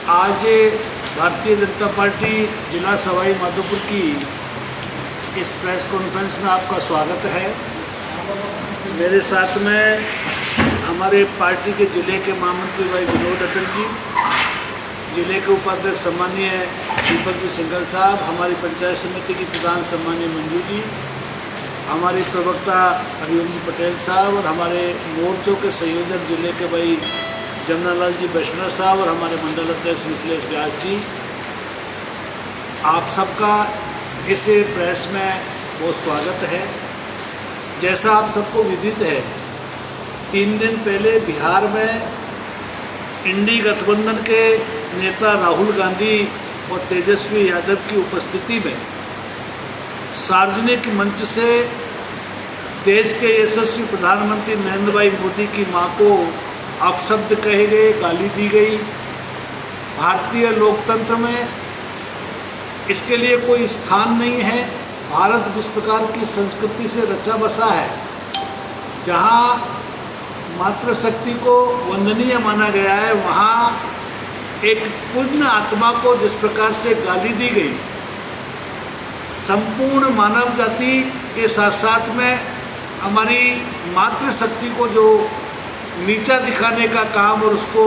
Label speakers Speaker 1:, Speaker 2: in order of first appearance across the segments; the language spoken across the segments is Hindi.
Speaker 1: आज भारतीय जनता पार्टी जिला सवाई माधोपुर की इस प्रेस कॉन्फ्रेंस में आपका स्वागत है। मेरे साथ में हमारे पार्टी के जिले के महामंत्री भाई विनोद अटल जी, जिले के उपाध्यक्ष सम्मानीय दीपक जी सिंघल साहब, हमारी पंचायत समिति की प्रधान सम्मानीय मंजू जी, हमारे प्रवक्ता हरिओम जी पटेल साहब और हमारे मोर्चों के संयोजक जिले के भाई जमुनालाल जी वैष्णव साहब और हमारे मंडल अध्यक्ष मिथिलेश व्यास जी, आप सबका इस प्रेस में बहुत स्वागत है। जैसा आप सबको विदित है, 3 दिन पहले बिहार में इंडी गठबंधन के नेता राहुल गांधी और तेजस्वी यादव की उपस्थिति में सार्वजनिक मंच से देश के यशस्वी प्रधानमंत्री नरेंद्र भाई मोदी की मां को अपशब्द कहे गए, गाली दी गई। भारतीय लोकतंत्र में इसके लिए कोई स्थान नहीं है। भारत जिस प्रकार की संस्कृति से रचा बसा है, जहां मातृशक्ति को वंदनीय माना गया है, वहां एक पूर्ण आत्मा को जिस प्रकार से गाली दी गई, संपूर्ण मानव जाति के साथ साथ में हमारी मातृशक्ति को जो नीचा दिखाने का काम और उसको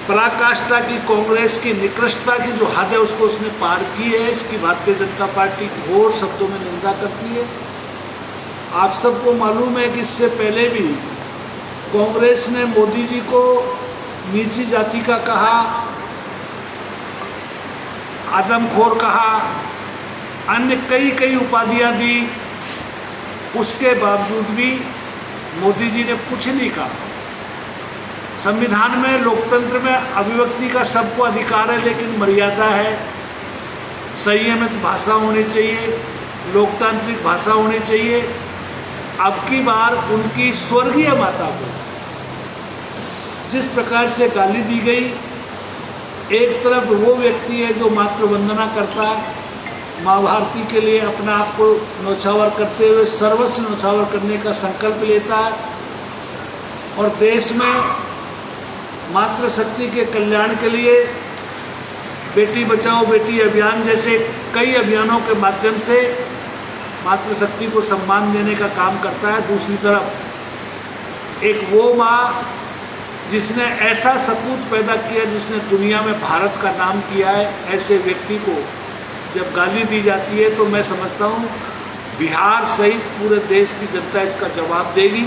Speaker 1: पराकाष्ठा की, कांग्रेस की निकृष्टता की जो हद है उसको उसने पार की है। इसकी भारतीय जनता पार्टी घोर शब्दों में निंदा करती है। आप सबको मालूम है कि इससे पहले भी कांग्रेस ने मोदी जी को नीची जाति का कहा, आदमखोर कहा, अन्य कई उपाधियां दी। उसके बावजूद भी मोदी जी ने कुछ नहीं कहा। संविधान में, लोकतंत्र में अभिव्यक्ति का सबको अधिकार है, लेकिन मर्यादा है। संयमित भाषा होनी चाहिए, लोकतांत्रिक भाषा होनी चाहिए। अब की बार उनकी स्वर्गीय माता को जिस प्रकार से गाली दी गई, एक तरफ वो व्यक्ति है जो मातृ वंदना करता है, माँ भारती के लिए अपना आप को न्यौछावर करते हुए सर्वस्व न्यौछावर करने का संकल्प लेता है, और देश में मातृशक्ति के कल्याण के लिए बेटी बचाओ बेटी अभियान जैसे कई अभियानों के माध्यम से मातृशक्ति को सम्मान देने का काम करता है। दूसरी तरफ एक वो माँ जिसने ऐसा सपूत पैदा किया, जिसने दुनिया में भारत का नाम किया है, ऐसे व्यक्ति को जब गाली दी जाती है तो मैं समझता हूँ बिहार सहित पूरे देश की जनता इसका जवाब देगी।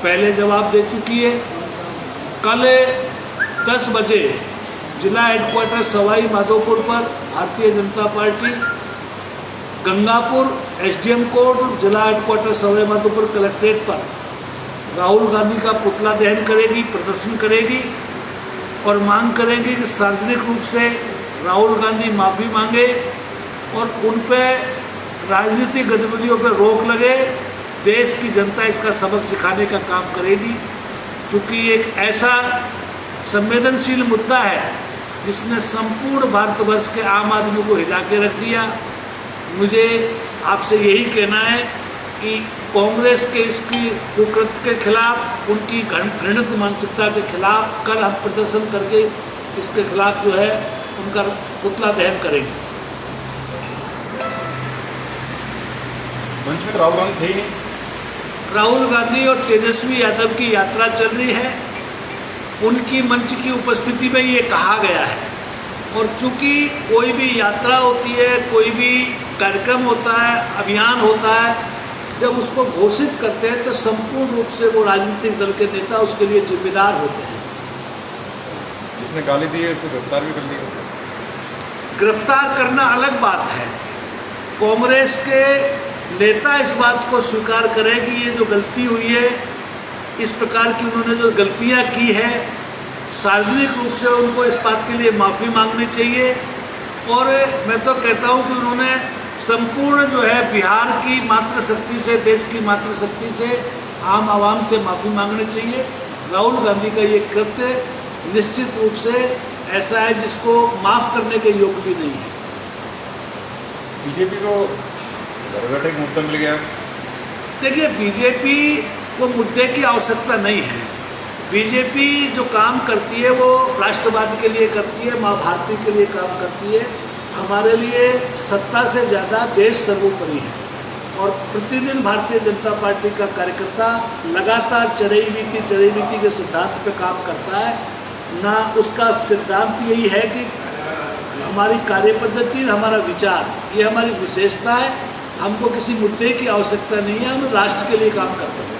Speaker 1: पहले जवाब दे चुकी है। कल 10 बजे जिला हेडक्वार्टर सवाई माधोपुर पर Bharatiya Janata party Gangapur SDM court, जिला हेडक्वार्टर सवाई माधोपुर कलेक्ट्रेट पर राहुल गांधी का पुतला दहन करेगी, प्रदर्शन करेगी और मांग करेंगी कि सार्वजनिक रूप से राहुल गांधी माफ़ी मांगे और उन पर राजनीतिक गतिविधियों पर रोक लगे। देश की जनता इसका सबक सिखाने का काम करेगी, क्योंकि एक ऐसा संवेदनशील मुद्दा है जिसने संपूर्ण भारतवर्ष के आम आदमी को हिला के रख दिया। मुझे आपसे यही कहना है कि कांग्रेस के इसकी कुकृत्य के खिलाफ, उनकी घृणित मानसिकता के खिलाफ कल हम प्रदर्शन करके इसके खिलाफ जो है उनका पुतला दहन करेंगे।
Speaker 2: मंच में राहुल गांधी थे ही नहीं।
Speaker 1: राहुल गांधी और तेजस्वी यादव की यात्रा चल रही है, उनकी मंच की उपस्थिति में ये कहा गया है। और चूंकि कोई भी यात्रा होती है, कोई भी कार्यक्रम होता है, अभियान होता है, जब उसको घोषित करते हैं तो संपूर्ण रूप से वो राजनीतिक दल के नेता उसके लिए जिम्मेदार होते हैं।
Speaker 2: जिसने गाली दी है उसको गिरफ्तार भी कर लिया।
Speaker 1: गिरफ्तार करना अलग बात है। कांग्रेस के नेता इस बात को स्वीकार करें कि ये जो गलती हुई है, इस प्रकार की उन्होंने जो गलतियां की है, सार्वजनिक रूप से उनको इस बात के लिए माफ़ी मांगनी चाहिए। और मैं तो कहता हूं कि उन्होंने संपूर्ण जो है बिहार की मातृशक्ति से, देश की मातृशक्ति से, आम आवाम से माफ़ी मांगनी चाहिए। राहुल गांधी का ये कृत्य निश्चित रूप से ऐसा है जिसको माफ़ करने के योग्य भी नहीं है।
Speaker 2: बीजेपी को एक मुद्दा मिल गया।
Speaker 1: देखिए, बीजेपी को मुद्दे की आवश्यकता नहीं है। बीजेपी जो काम करती है वो राष्ट्रवाद के लिए करती है, माँ भारती के लिए काम करती है। हमारे लिए सत्ता से ज़्यादा देश सर्वोपरि है और प्रतिदिन भारतीय जनता पार्टी का कार्यकर्ता लगातार चरई नीति के सिद्धांत पे काम करता है ना। उसका सिद्धांत यही है कि हमारी कार्य पद्धति, हमारा विचार, ये हमारी विशेषता है। हमको किसी मुद्दे की आवश्यकता नहीं है, हम राष्ट्र के लिए काम करते हैं।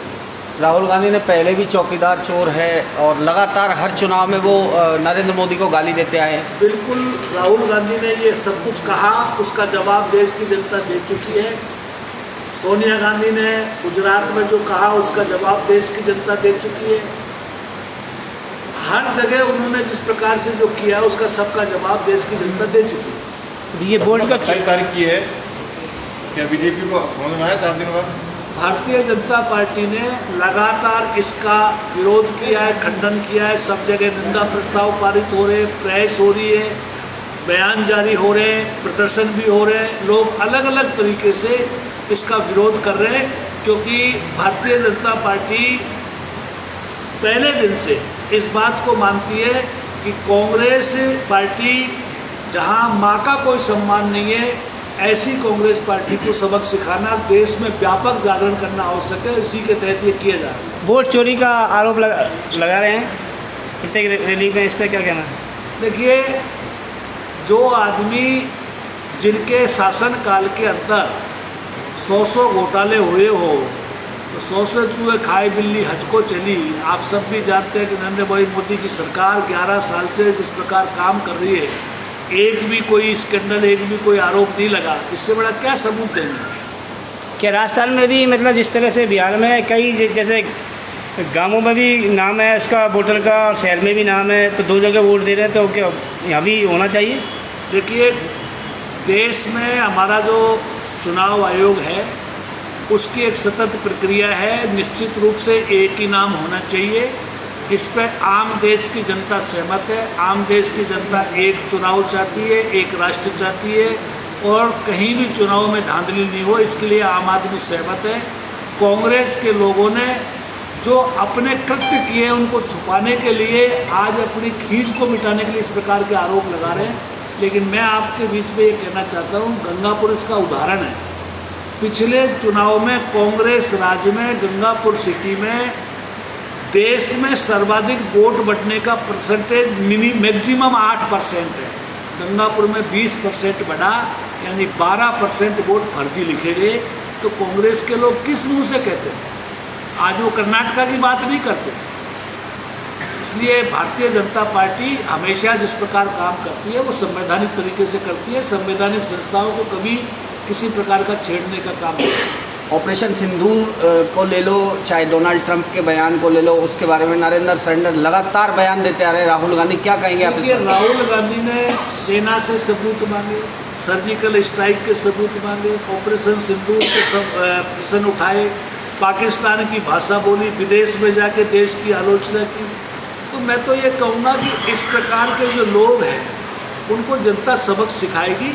Speaker 3: राहुल गांधी ने पहले भी चौकीदार चोर है और लगातार हर चुनाव में वो नरेंद्र मोदी को गाली देते आए हैं।
Speaker 1: बिल्कुल, राहुल गांधी ने ये सब कुछ कहा, उसका जवाब देश की जनता दे चुकी है। सोनिया गांधी ने गुजरात में जो कहा उसका जवाब देश की जनता दे चुकी है। हर जगह उन्होंने जिस प्रकार से जो किया उसका सबका जवाब देश की जनता दे चुकी है।
Speaker 3: ये बोर्ड का
Speaker 2: 27 तारीख की है, क्या बीजेपी को समझ में आया 4 दिन बाद?
Speaker 1: भारतीय जनता पार्टी ने लगातार इसका विरोध किया है, खंडन किया है। सब जगह निंदा प्रस्ताव पारित हो रहे, प्रेस हो रही है, बयान जारी हो रहे हैं, प्रदर्शन भी हो रहे हैं। लोग अलग अलग तरीके से इसका विरोध कर रहे हैं क्योंकि भारतीय जनता पार्टी पहले दिन से इस बात को मानती है कि कांग्रेस पार्टी जहां मां का कोई सम्मान नहीं है, ऐसी कांग्रेस पार्टी को सबक सिखाना, देश में व्यापक जागरण करना आवश्यक है। इसी के तहत ये किया जा रहा है।
Speaker 4: वोट चोरी का आरोप लगा रहे हैं प्रत्येक रैली में, इस पर क्या कहना है?
Speaker 1: देखिए, जो आदमी जिनके शासनकाल के अंदर 100 घोटाले हुए हो, तो 100 चूहे खाए बिल्ली हज को चली। आप सब भी जानते हैं कि नरेंद्र भाई मोदी की सरकार 11 साल से जिस प्रकार काम कर रही है, एक भी कोई स्कैंडल, एक भी कोई आरोप नहीं लगा। इससे बड़ा क्या सबूत देंगे?
Speaker 4: क्या राजस्थान में भी मतलब जिस तरह से बिहार में कई जैसे गांवों में भी नाम है उसका वोटर का और शहर में भी नाम है, तो 2 जगह वोट दे रहे हैं, तो क्या यहाँ भी होना चाहिए?
Speaker 1: देखिए, देश में हमारा जो चुनाव आयोग है उसकी एक सतत प्रक्रिया है। निश्चित रूप से एक ही नाम होना चाहिए। इस पर आम देश की जनता सहमत है। आम देश की जनता एक चुनाव चाहती है, एक राष्ट्र चाहती है और कहीं भी चुनाव में धांधली नहीं हो, इसके लिए आम आदमी सहमत है। कांग्रेस के लोगों ने जो अपने कृत्य किए उनको छुपाने के लिए आज अपनी खींच को मिटाने के लिए इस प्रकार के आरोप लगा रहे हैं। लेकिन मैं आपके बीच में ये कहना चाहता हूँ, गंगापुर इसका उदाहरण है। पिछले चुनाव में कांग्रेस राज्य में गंगापुर सिटी में देश में सर्वाधिक वोट बढ़ने का परसेंटेज मैक्सिमम 8% है। गंगापुर में 20% बढ़ा, यानी 12% वोट फर्जी लिखे गए। तो कांग्रेस के लोग किस मुंह से कहते हैं? आज वो कर्नाटका की बात नहीं करते। इसलिए भारतीय जनता पार्टी हमेशा जिस प्रकार काम करती है वो संवैधानिक तरीके से करती है। संवैधानिक संस्थाओं को कभी किसी प्रकार का छेड़ने का काम नहीं है।
Speaker 3: ऑपरेशन सिंदूर को ले लो, चाहे डोनाल्ड ट्रंप के बयान को ले लो, उसके बारे में नरेंद्र सरेंडर लगातार बयान देते आ रहे हैं। राहुल गांधी क्या कहेंगे आप?
Speaker 1: देखिए, राहुल गांधी ने सेना से सबूत मांगे, सर्जिकल स्ट्राइक के सबूत मांगे, ऑपरेशन सिंदूर के प्रश्न उठाए, पाकिस्तान की भाषा बोली, विदेश में जाके देश की आलोचना की। तो मैं तो ये कहूँगा कि इस प्रकार के जो लोग हैं उनको जनता सबक सिखाएगी।